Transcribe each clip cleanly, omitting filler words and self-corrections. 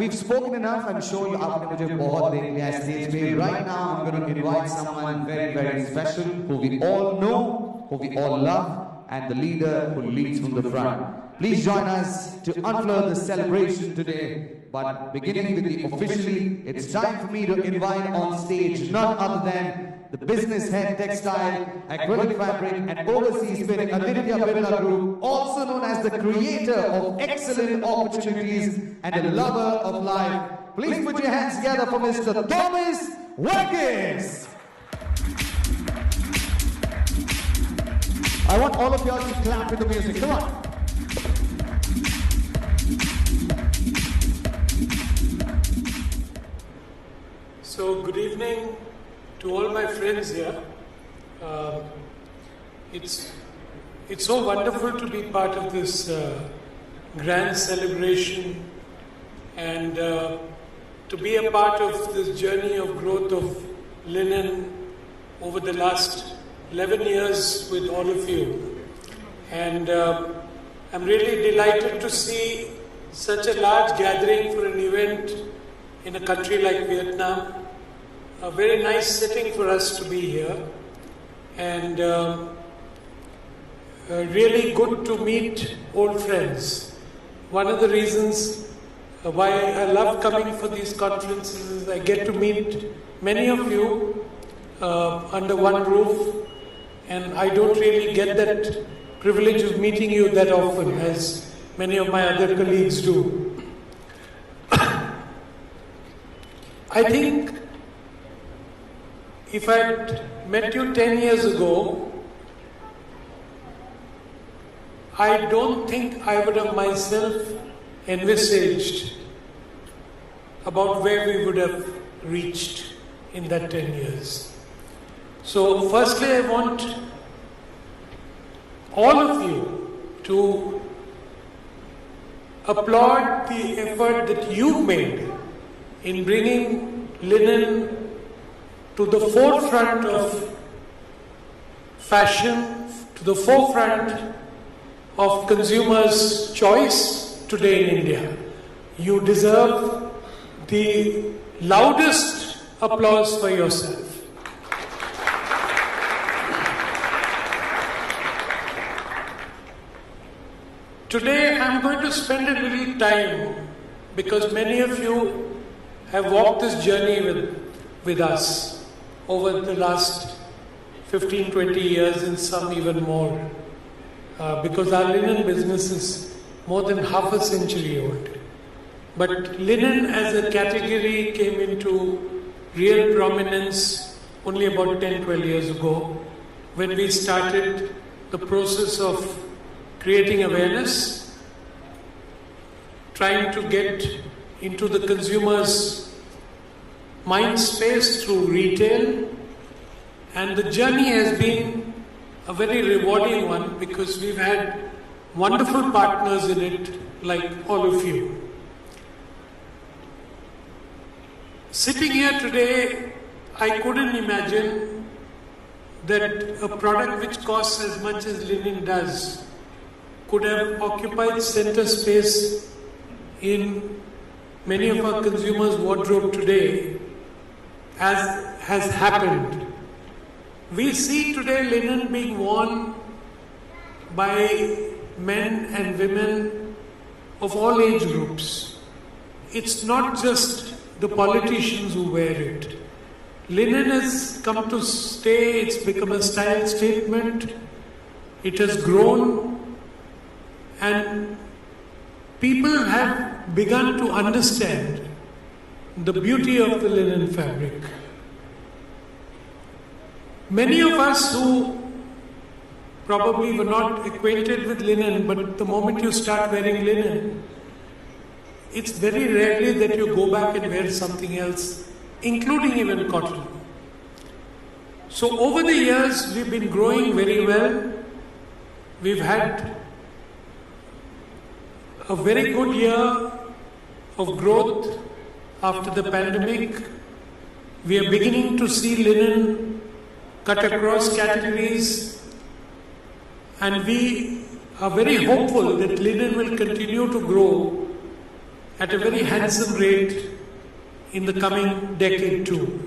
we've spoken enough. I'm sure you आपने मुझे बहुत देख लिया stage पे. Right now, I'm going to invite someone very, very special who we all know, who we all love, and the leader who leads from the front. Please join us to unfurl the celebration today. But beginning with the officially, it's time for me to invite on stage none other than the business head textile, acrylic fabric and overseas spinning Aditya Birla Group, also known as the creator of excellent opportunities and a lover of life. Please put your hands together for Mr. Thomas Varghese. I want all of y'all to clap with the music. Come on. So, good evening to all my friends here. It's so wonderful to be part of this grand celebration and to be a part of this journey of growth of linen over the last 11 years with all of you. And I'm really delighted to see such a large gathering for an event in a country like Vietnam. A very nice setting for us to be here, and really good to meet old friends. One of the reasons why I love coming for these conferences is I get to meet many of you under one roof, and I don't really get that privilege of meeting you that often as many of my other colleagues do. I think if I had met you 10 years ago, I don't think I would have myself envisaged about where we would have reached in that 10 years. So firstly, I want all of you to applaud the effort that you've made in bringing linen to the forefront of fashion, to the forefront of consumers' choice today in India. You deserve the loudest applause for yourself. Today I'm going to spend a little time because many of you have walked this journey with us over the last 15, 20 years and some even more. Because our linen business is more than half a century old. But linen as a category came into real prominence only about 10, 12 years ago when we started the process of creating awareness, trying to get into the consumer's mind space through retail, and the journey has been a very rewarding one because we've had wonderful partners in it like all of you. Sitting here today, I couldn't imagine that a product which costs as much as linen does could have occupied center space in many of our consumers' wardrobe today, as has happened. We see today linen being worn by men and women of all age groups. It's not just the politicians who wear it. Linen has come to stay, it's become a style statement, it has grown, and people have begun to understand the beauty of the linen fabric. Many of us who probably were not acquainted with linen, but the moment you start wearing linen, it's very rarely that you go back and wear something else, including even cotton. So over the years, we've been growing very well. We've had a very good year of growth after the pandemic. We are beginning to see linen cut across categories, and we are very hopeful that linen will continue to grow at a very handsome rate in the coming decade too.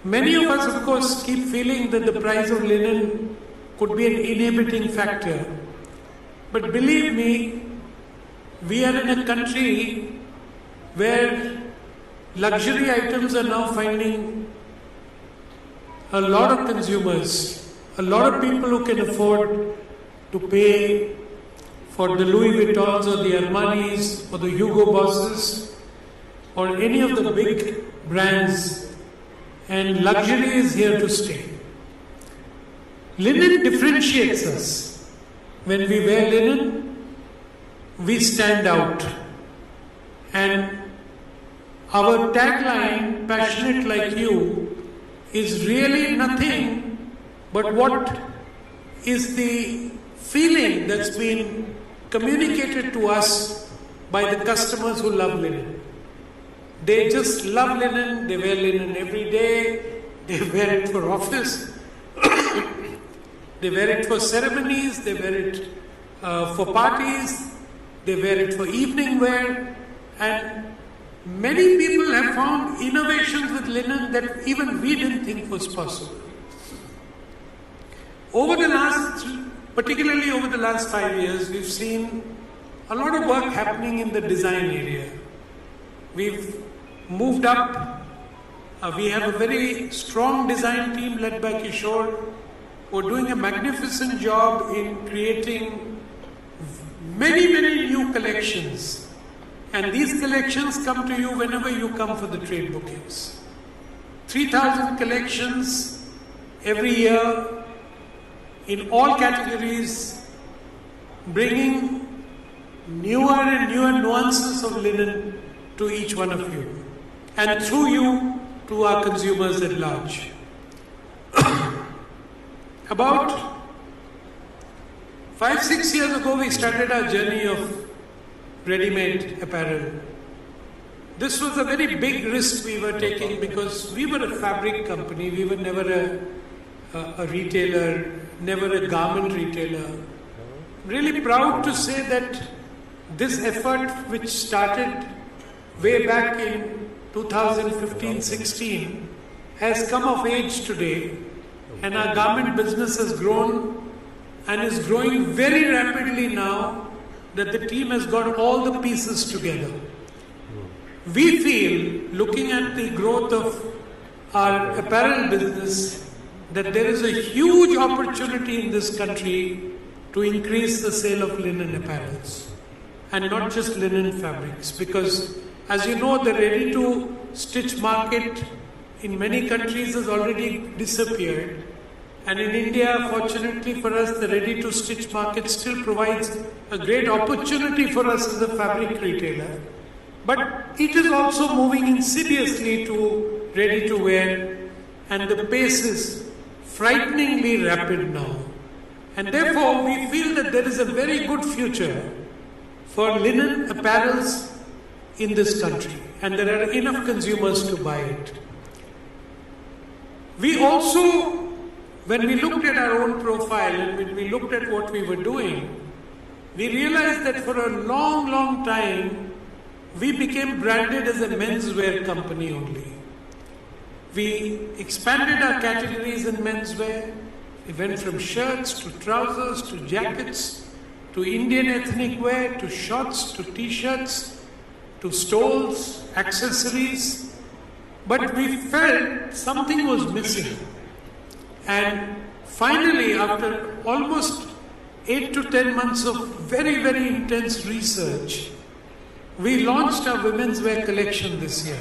Many of us, of course, keep feeling that the price of linen could be an inhibiting factor. But believe me, we are in a country where luxury items are now finding a lot of consumers, a lot of people who can afford to pay for the Louis Vuittons or the Armanis or the Hugo Bosses or any of the big brands, and luxury is here to stay. Linen differentiates us. When we wear linen, we stand out. And our tagline, passionate like you, is really nothing but what is the feeling that's been communicated to us by the customers who love linen. They just love linen, they wear linen every day, they wear it for office, they wear it for ceremonies, they wear it for parties, they wear it for evening wear, and many people have found innovations with linen that even we didn't think was possible. Particularly over the last 5 years, we've seen a lot of work happening in the design area. We've moved up. We have a very strong design team led by Kishore, who are doing a magnificent job in creating many new collections. And these collections come to you whenever you come for the trade bookings. 3,000 collections every year in all categories, bringing newer and newer nuances of linen to each one of you, and through you to our consumers at large. About 5-6 years ago, we started our journey of ready-made apparel. This was a very big risk we were taking because we were a fabric company. We were never a retailer, never a garment retailer. Really proud to say that this effort, which started way back in 2015-16, has come of age today, and our garment business has grown and is growing very rapidly now that the team has got all the pieces together. We feel, looking at the growth of our apparel business, that there is a huge opportunity in this country to increase the sale of linen apparels, and not just linen fabrics, because as you know, the ready-to-stitch market in many countries has already disappeared, and in India, fortunately for us, the ready-to-stitch market still provides a great opportunity for us as a fabric retailer, but it is also moving insidiously to ready-to-wear, and the pace is frighteningly rapid now. And therefore, we feel that there is a very good future for linen apparels in this country, and there are enough consumers to buy it. We also, when we looked at our own profile and when we looked at what we were doing, we realized that for a long time, we became branded as a menswear company only. We expanded our categories in menswear. We went from shirts to trousers to jackets to Indian ethnic wear to shorts to t-shirts to stoles, accessories. But we felt something was missing. And finally, after almost 8 to 10 months of very intense research, we launched our women's wear collection this year.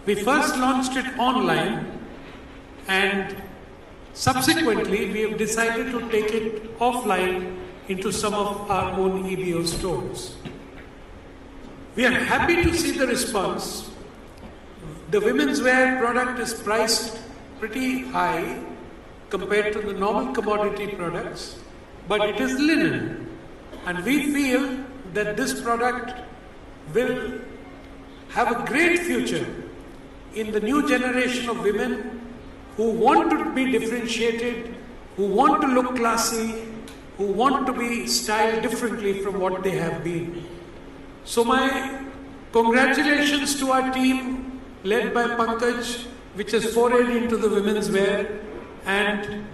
We first launched it online, and subsequently we have decided to take it offline into some of our own EBO stores. We are happy to see the response. The women's wear product is priced pretty high compared to the normal commodity products, but it is linen, and we feel that this product will have a great future in the new generation of women who want to be differentiated, who want to look classy, who want to be styled differently from what they have been. So my congratulations to our team led by Pankaj, which has forayed into the women's wear, and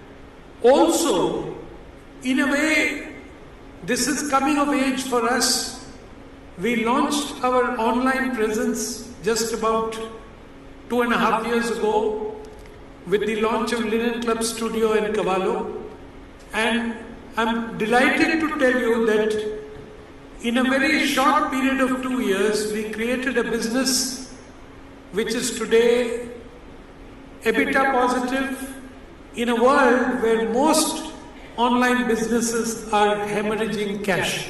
also, in a way, this is coming of age for us. We launched our online presence just about 2.5 years ago with the launch of Linen Club Studio in Cavallo, and I'm delighted to tell you that in a very short period of 2 years, we created a business which is today EBITDA positive in a world where most online businesses are hemorrhaging cash.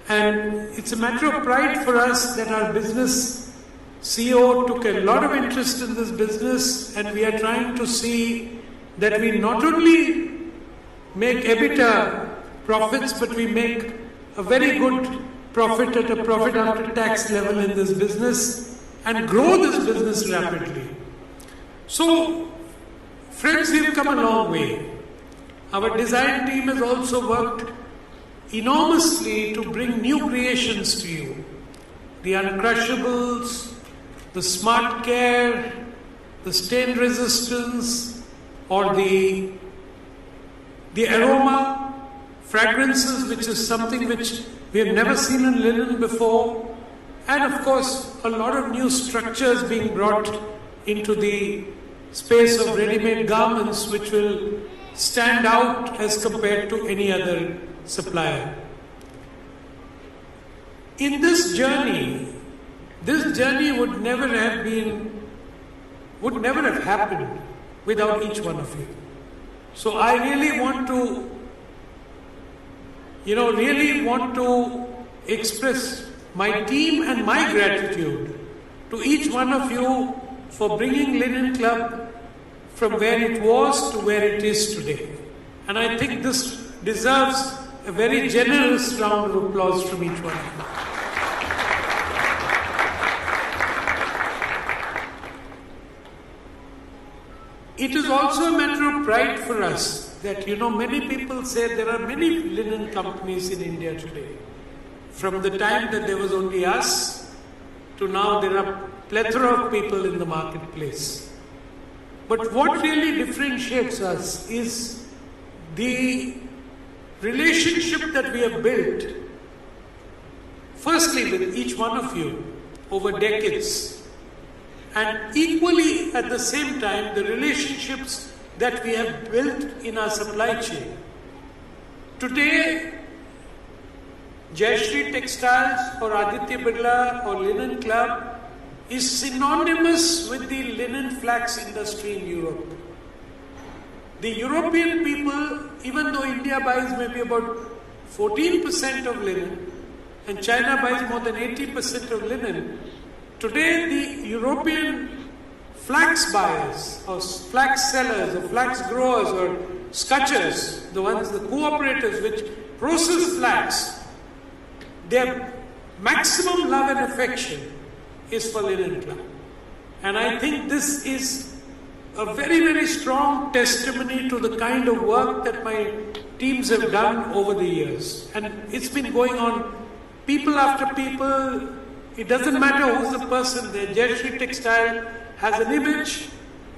And it's a matter of pride for us that our business CEO took a lot of interest in this business, and we are trying to see that we not only make EBITDA profits, but we make a very good profit at a profit after tax level in this business and grow this business rapidly. So, friends, we've come a long way. Our design team has also worked enormously to bring new creations to you. The uncrushables, the smart care, the stain resistance, or the aroma fragrances, which is something which we have never seen in linen before, and of course a lot of new structures being brought into the space of ready-made garments, which will stand out as compared to any other supplier. In this journey would never have happened without each one of you. So I really want to express my team and my gratitude to each one of you for bringing Linen Club from where it was to where it is today. And I think this deserves a very generous round of applause from each one of you. It is also a matter of pride for us that, many people say there are many linen companies in India today. From the time that there was only us to now there are plethora of people in the marketplace. But what really differentiates us is the relationship that we have built, firstly with each one of you over decades, and equally at the same time the relationships that we have built in our supply chain. Today, Jayashree Textiles or Aditya Birla or Linen Club is synonymous with the linen flax industry in Europe. The European people, even though India buys maybe about 14% of linen and China buys more than 80% of linen, today the European flax buyers or flax sellers or flax growers or scutchers, the cooperators which process flax, their maximum love and affection is for Linen Club. And I think this is a very, very strong testimony to the kind of work that my teams have done over the years. And it's been going on, people after people. It doesn't matter who's the person there. Jayashree Textile has an image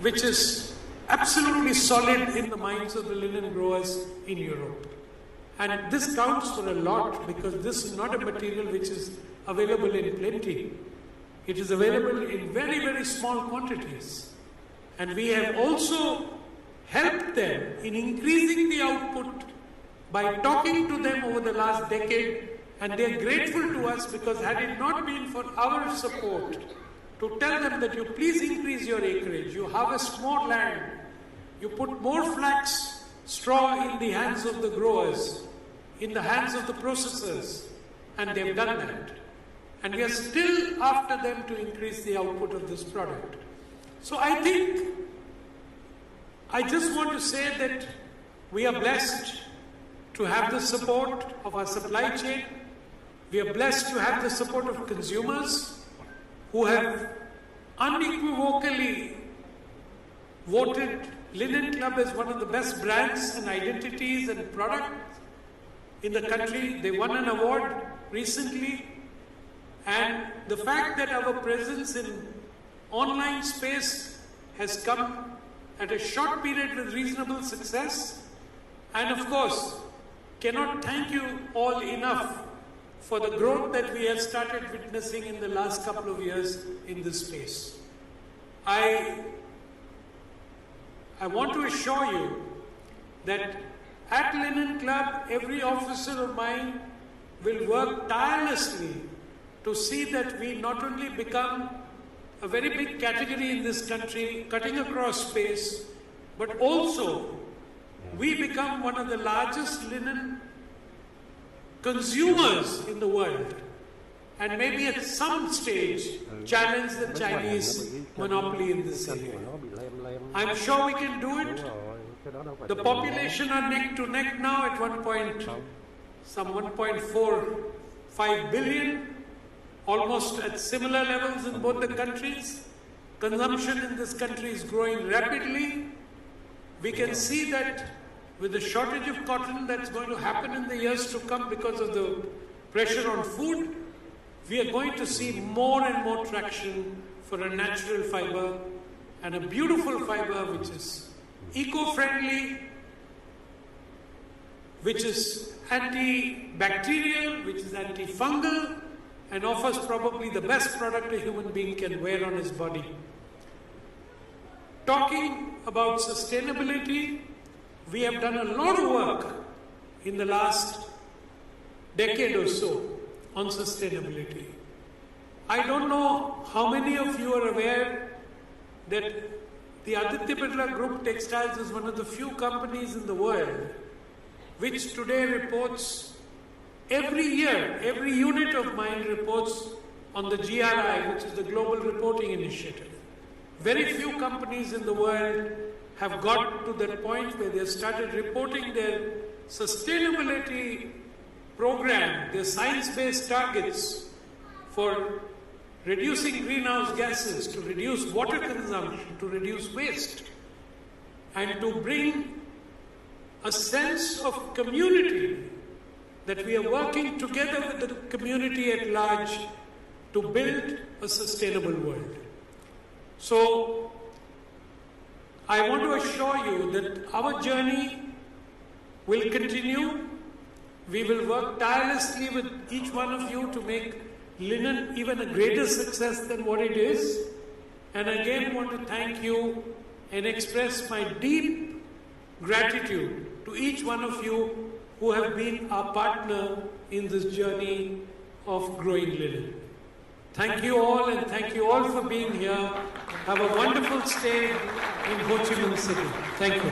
which is absolutely solid in the minds of the linen growers in Europe. And this counts for a lot, because this is not a material which is available in plenty. It is available in very, very small quantities. And we have also helped them in increasing the output by talking to them over the last decade. And they are grateful to us, because had it not been for our support to tell them that you please increase your acreage, you harvest more land, you put more flax straw in the hands of the growers, in the hands of the processors, and they've done that. And we are still after them to increase the output of this product. So I think, I just want to say that we are blessed to have the support of our supply chain. We are blessed to have the support of consumers who have unequivocally voted Linen Club as one of the best brands and identities and products in the country. They won an award recently. And the fact that our presence in online space has come at a short period with reasonable success, and of course, cannot thank you all enough for the growth that we have started witnessing in the last couple of years in this space. I want to assure you that at Linen Club, every officer of mine will work tirelessly to see that we not only become a very big category in this country, cutting across space, but also we become one of the largest linen consumers in the world, and maybe at some stage challenge the Chinese monopoly in this area. I'm sure we can do it. The population are neck to neck now at 1.45 billion, almost at similar levels in both the countries. Consumption in this country is growing rapidly. We can see that with the shortage of cotton that's going to happen in the years to come because of the pressure on food, we are going to see more and more traction for a natural fiber and a beautiful fiber which is eco-friendly, which is antibacterial, which is antifungal, and offers probably the best product a human being can wear on his body. Talking about sustainability, we have done a lot of work in the last decade or so on sustainability. I don't know how many of you are aware that the Aditya Birla Group Textiles is one of the few companies in the world which today reports every year, every unit of mine reports on the GRI, which is the Global Reporting Initiative. Very few companies in the world have got to that point where they have started reporting their sustainability program, their science-based targets for reducing greenhouse gases, to reduce water consumption, to reduce waste, and to bring a sense of community, that we are working together with the community at large to build a sustainable world. So, I want to assure you that our journey will continue. We will work tirelessly with each one of you to make linen even a greater success than what it is. And again want to thank you and express my deep gratitude to each one of you who have been our partner in this journey of growing linen. Thank you all, and thank you all for being here. Have a wonderful stay in Ho Chi Minh City. Thank you.